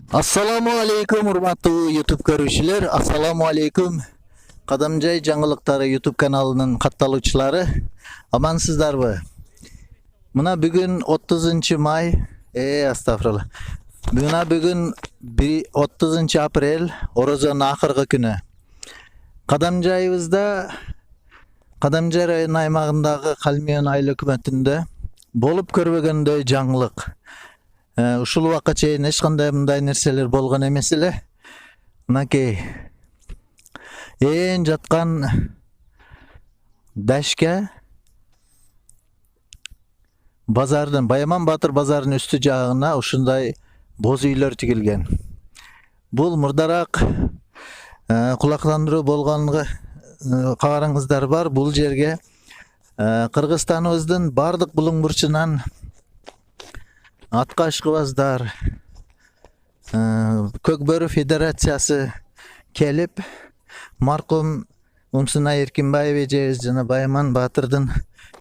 Assalamu alaikum урматтуу YouTube көрүүчүлөр. Assalamu alaikum. Кадамжай жаңылыктары YouTube каналынын катталуучулары. Амансыздарбы? Мына бүгүн 30 май, астагфирулла. Мына бүгүн 30 апрель, Орозонун акыркы күнү. Кадамжайыбызда, Кадамжай район аймагындагы Калмион айыл өкмөтүндө болуп көрбөгөндөй жаңылык. Ушул убакка чейин эч кандай мындай нерселер болгон эмес эле. Мынакей ээн жаткан дашке базардын, Баяман Батыр базарынын үстү жагына ушундай боз үйлөр тигилген. Бул мурдараак кулактандыруу болгонго кабарыңыздар бар. Бул жерге Кыргызстаныбыздын бардык булуң бурчунан атка ашкыбаздар, Көкбөрү федерациясы келип, маркум Умсына Эркинбаев эжебиз жана Баяман Батырдын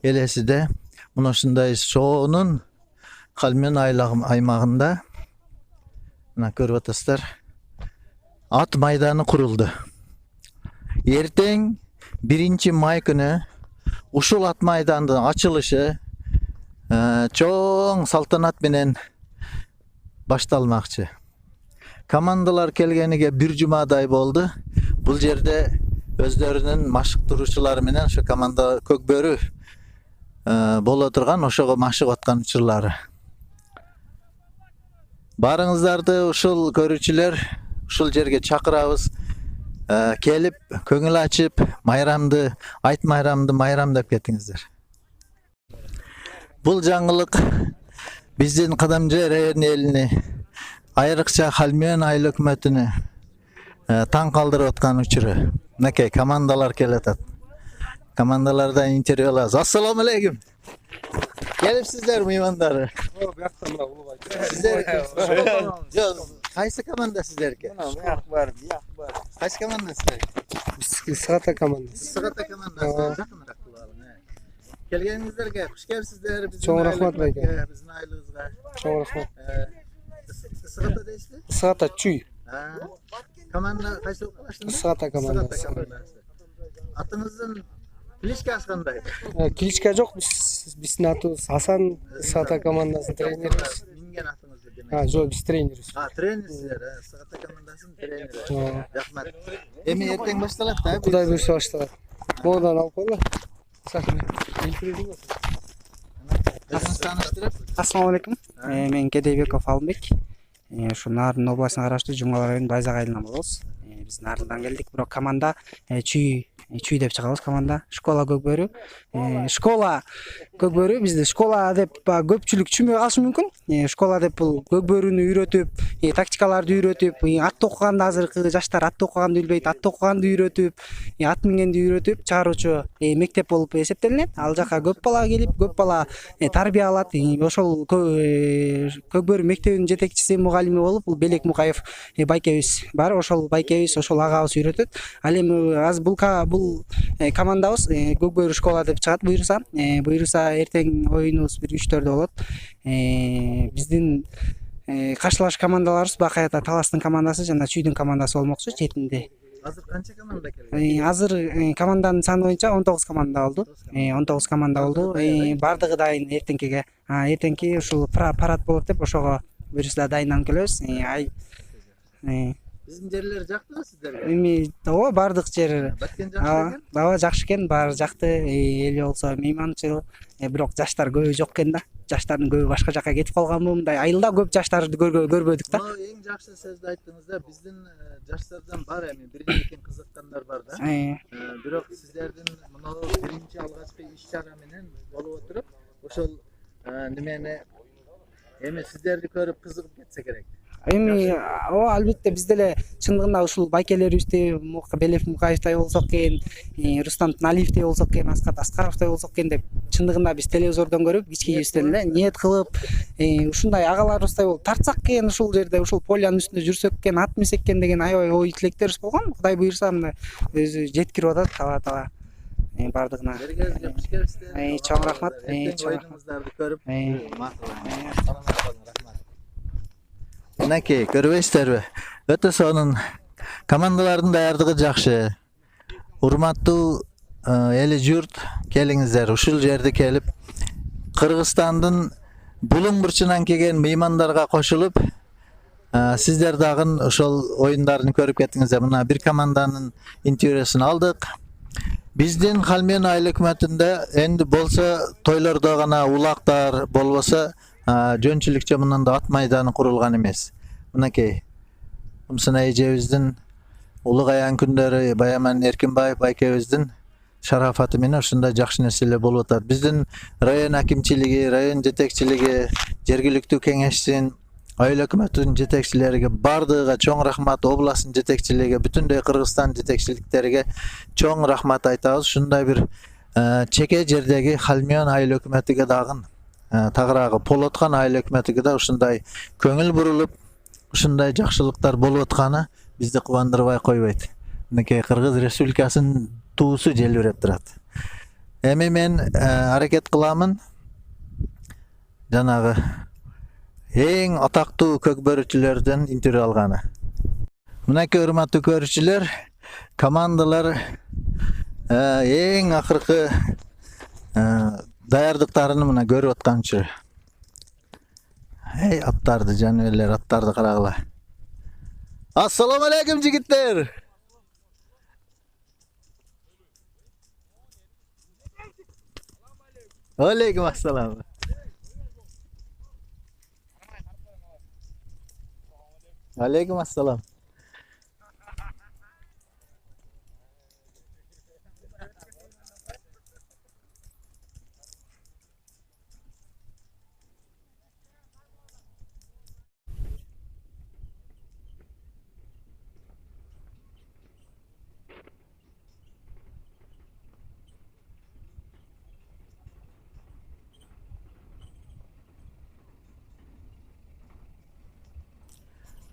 элесиде мына ушундай шоонун Калмион аймагында мына көрүп атасыздар, ат майданы курулду. Эртең 1 май күнү ушул ат майдандын ачылышы чоң салтанат менен башталмакчы. Командалар келгениге 1 жумадай болду. Бул жерде өздөрүнүн машыктыруучулары менен ошо команда Көкбөрү боло турган, ошого машыгып аткан учурлары. Барыңыздарды ушул көрүүчүлөр ушул жерге чакырабыз. Келип, көңүл ачып, майрамды, айт майрамды майрамдап кетиңиздер. Бул жаңылык биздин Кадамжай район элини, айрыкча Калмион айыл өкмөтүнү таң калтырып аткан учуру. Мынакей командалар келатат. Командалардан интервью алабыз. Ассаламу алейкум. Келипсиздер мыймандары? Сиздер кайсы команда сиздерге? Кайсы команда сиздерге? Сыгата командасы. Сыгата командасы. Жакыныраак кылалы. Келгениңиздерге куш келипсиздер. Чоң рахмат байке. Биздин айылыбызга. Чоң рахмат. Сыгата дейсизби? Сыгата чүй. Команда кайсы болуп калаштыңыз? Сыгата командасы. Атыңыздын кличкасы кандай? Кличка жок, биздин атыбыз Асан, Сыгата командасынын тренерибиз. Минген атыңызды? Жок, биз тренерибиз. Тренерсиздер, Сыгата командасынын тренери. Рахмат. Эми эртең башталат да? Кудай буйрса башталат. Модан алып койгула. Өзүңүз тааныштырып. Ассаламу алейкум. Мен Кедейбеков Алымбек. Ушу Нарын областына караштуу Жумгал районунун Байзак айылынан болобуз. Биз Нарындан келдик, бирок команда чүй деп чыгабыз команда. Школа Көкбөрү. Школа Көкбөрү бизде школа деп көпчүлүк түшүнбөй калышы мүмкүн. Школа деп бул Көкбөрүнү үйрөтүп, тактикаларды үйрөтүп, атты окуганды азыркы жаштар атты окуганды билбейт, атты окуганды үйрөтүп, ат мингенди үйрөтүп чыгаруучу мектеп болуп эсептелинет. Ал жака көп бала келип, көп бала тарбия алат. Ошол Көкбөрү мектебинин жетекчиси, мугалими болуп, бул Белек Мукаев байкебиз бар. Ошол байкебиз, ошол агабыз үйрөтөт. Ал эми азыр бул командабыз Көкбөрү школа деп чыгат буйруса. Буйруса эртең оюнубуз бир 3-4 болот. Биздин каршылаш командаларыбыз Бакаята Таластын командасы жана Чүйдүн командасы болмокчу четинде. Азыр канча команда келген? Азыр команданын саны боюнча 19 команда болду. 19 команда болду. Бардыгы дайын эртеңкиге. Эртеңки ушул парад болот деп ошого буйруса дайынданып келебиз. Биздин жерлер жактыбы сиздерге? Эми бардык жер Баткен жакшы экен? Ооба жакшы экен, баары жакты. Эли болсо мейманчыл, бирок жаштар көбү жок экен да. Жаштардын көбү башка жака кетип калганбы, мындай айылда көп жаштарды көрбөдүк да. Эң жакшы сөздү айттыңыз да. Биздин жаштардан бар эми биринчиден кызыккандар бар да. Бирок сиздердин мына биринчи алгачкы иш-чара менен болуп отуруп, ошол немени эми сиздерди көрүп кызыгып кетсе керек. Эми албетте биз деле чындыгында ушул байкелерибизди Белек Мукаевтай болсок экен, Рустам Налиевтэй болсок экен, Аскат Аскаровтой болсок экен деп чындыгында биз телевизордон көрүп, кичкейибизден эле ниет кылып, ушундай агаларыбыздай болуп тартсак экен, ушул жерде ушул полянын үстүндө жүрсөк экен, ат минсек экен деген аябай ой тилектерибиз болгон. Кудай буйрса мына өзү жеткирип атат таба-таба. Бардыгына. Бергенизге куш келипсиздер. Чоң рахмат. Чоң рахмат. Көрүп, макул. Саламат болуңуз, рахмат. Мынакей, көрбөйсүздарбы? Өтө сонун командалардын даярдыгы жакшы. Урматтуу эли журт, келиңиздер. Ушул жерде келип Кыргызстандын булуң бурчунан келген меймандарга кошулуп, сиздер дагы ошол оюндарын көрүп кеттиңиздер. Мына бир команданын интервьюсун алдык. Биздин Калмион айыл өкмөтүндө энди болсо тойлордо гана улактар, болбосо жөнчүлүкчө мындан да ат майданы курулган эмес. Мынакей Умсына эжебиздин улуг аян күндөрү Баяман Эркинбаев байкебиздин шарафаты менен ушундай жакшы нерселер болуп атат. Биздин район акимчилиги, район жетекчилиги, жергиликтүү кеңештин, айыл өкмөтүнүн жетекчилериге бардыгыга чоң рахмат, областтын жетекчилиги, бүтүндөй Кыргызстан жетекчиликтериге чоң рахмат айтабыз. Ушундай бир чеке жердеги Калмион айыл өкмөтүгө дагы тагыраагы Полоткан айыл өкмөтүгө да ушундай көңүл бурулуп, ушундай жакшылыктар болуп атканы бизди кубандырбай койбойт. Мынакей Кыргыз Республикасынын туусу желбиреп турат. Эми мен аракет кыламын жанагы эң атактуу көкбөрүчүлөрдөн интервью алганы. Мынакей урматтуу көрүүчүлөр, командалар эң акыркы даярдыктарын мына көрүп аткан учур. Эй, аттарды, жаныберлер, аттарды карагыла. Ассаламу алейкум жигиттер. Алейкум ассалам. Алейкум ассалам.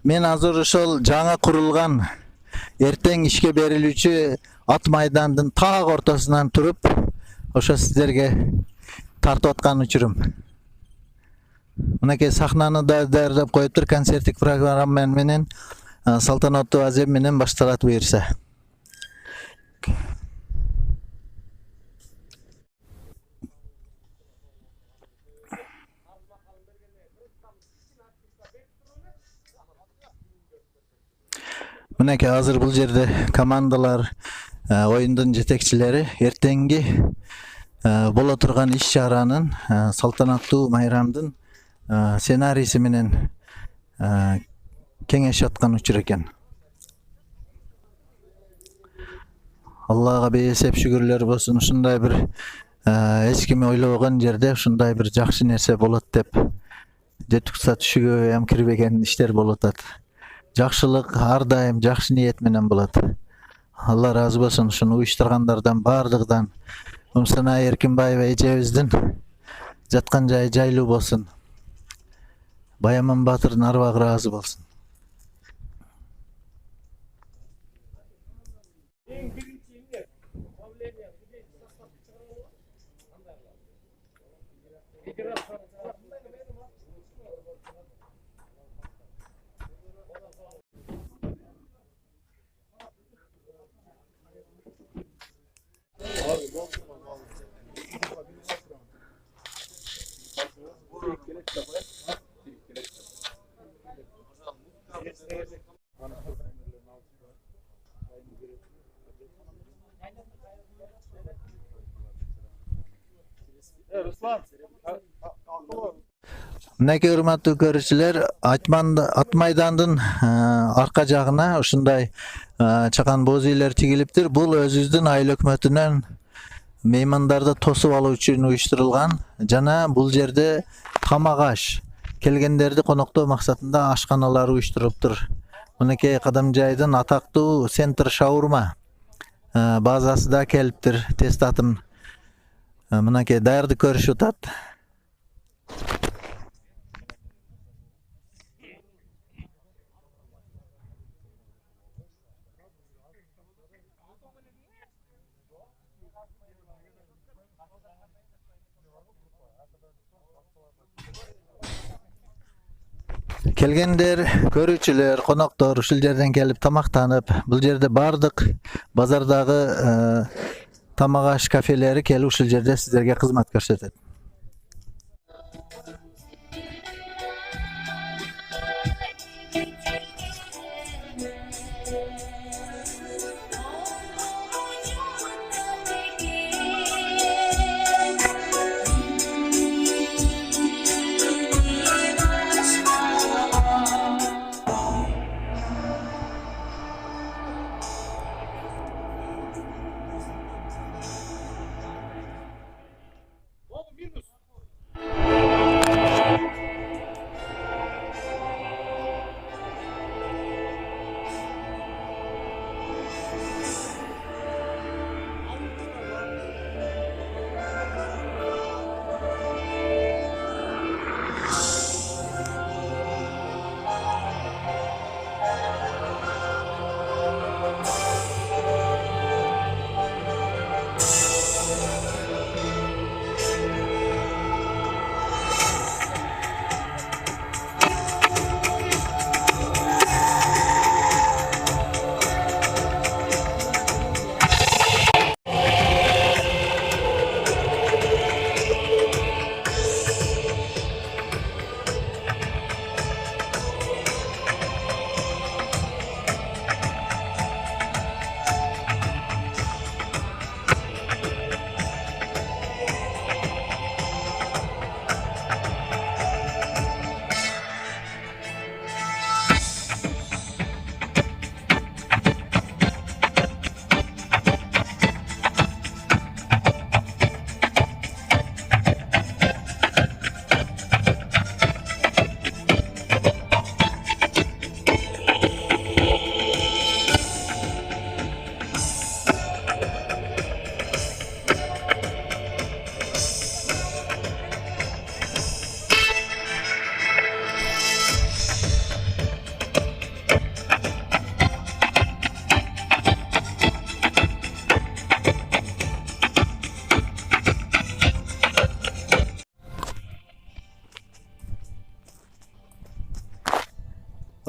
Мен азыр ошол жаңа курулган эртең ишке берилүүчү ат майдандын так ортосунан туруп, ошо сиздерге тартып аткан учурум. Мынакей сахнаны да даярдап коюптур, концерттик программа менен салтанаттуу азем менен башталат буюрса. Мынакей азыр бул жерде командалар, оюндун жетекчилери эртеңги боло турган иш чаранын, салтанаттуу майрамдын сценарийси менен кеңешип аткан учур экен. Аллага бейесеп шүгүрлөр болсун, ушундай бир эч ким ойлобогон жерде ушундай бир жакшы нерсе болот деп жеткилса түшүгө эм кирбеген иштер болуп атат. Жакшылык ар дайым жакшы ниет менен болот. Алла разы болсун ушуну уюштургандардан бардыгынан. Умсына Эркинбаева эжебиздин жаткан жайы жайлуу болсун. Баяман Батырдын арбагы разы болсун. Мынакей урматтуу көрүүчүлөр, ат майдандын арка жагына ушундай чакан боз үйлөр тигилиптир. Бул өзүбүздүн айыл өкмөтүнөн меймандарды тосуп алуу үчүн уюштурулган жана бул жерде тамак аш келгендерди коноктоо максатында ашканалар уюштурулуптур. Мынакей Кадамжайдын атактуу Центр Шаурма базасы да келиптир. Тест атым мынакей даярдык көрүшүп атат. Келгендер, көрүүчүлөр, коноктор ушул жерден келип тамактанып, бул жерде бардык базардагы тамак аш кафелери келип ушул жерде сиздерге кызмат көрсөтөт.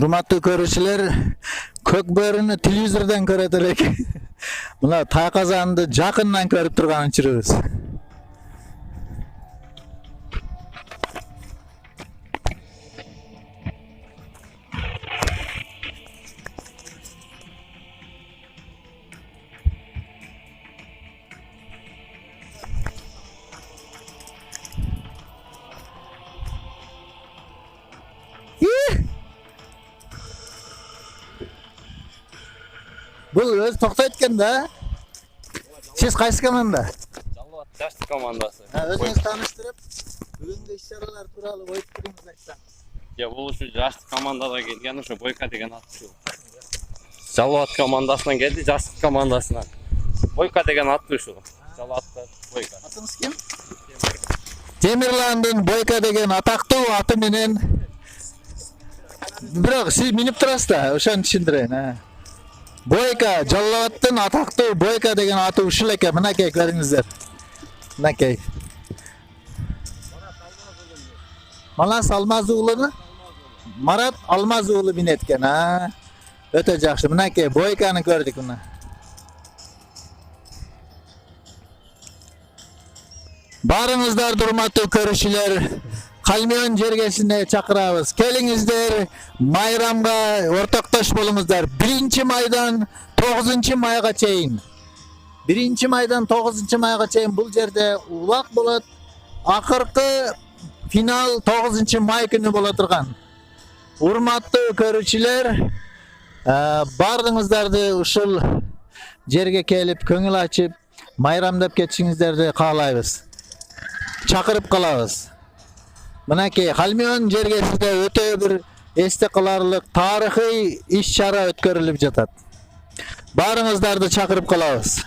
Урматтуу көрүүчүлөр, көк бөрүнү телевизордон көрөт элек. Мына тай казанды жакындан көрүп турган учурубуз. Бул өз токтойт экен да. Сиз кайсы команда? Жалбат жаштык командасы. Өзүңүз тааныштырып, бүгүнкү иш-чаралар тууралуу ой пикириңизди айтсаңыз. Бул ушу жаштык командада келген ушу Бойка деген ат ушу. Жалбат командасынан келди, жаштык командасынан. Бойка деген ат ушу. Жалбатта Бойка. Атыңыз ким? Темирландын Бойка деген атактуу аты менен. Бирок сиз минип турасыз да, ошону түшүндүрөйүн. Бойка, Жалбаттын атактуу Бойка деген аты ушул экен. Мынакей көрүңүздөр. Мынакей. Манас Алмаз уулуну? Марат Алмаз уулу минет экен, Өтө жакшы. Мынакей Бойканы көрдүк мына. Барыңыздарды урматтуу көрүүчүлөр, Калмион жергесине чакырабыз. Келиңиздер, майрамга ортоктош болуңуздар. 1-майдан 9-майга чейин. 1-майдан 9-майга чейин бул жерде улак болот. Акыркы финал 9-май күнү боло турган. Урматтуу көрүүчүлөр, бардыңыздарды ушул жерге келип, көңүл ачып, майрамдап кетишиңиздерди каалайбыз. Чакырып калабыз. Мынакей Калмион жергесинде өтө бир эсте каларлык тарыхый иш-чара өткөрүлүп жатат. Барыңыздарды чакырып калабыз.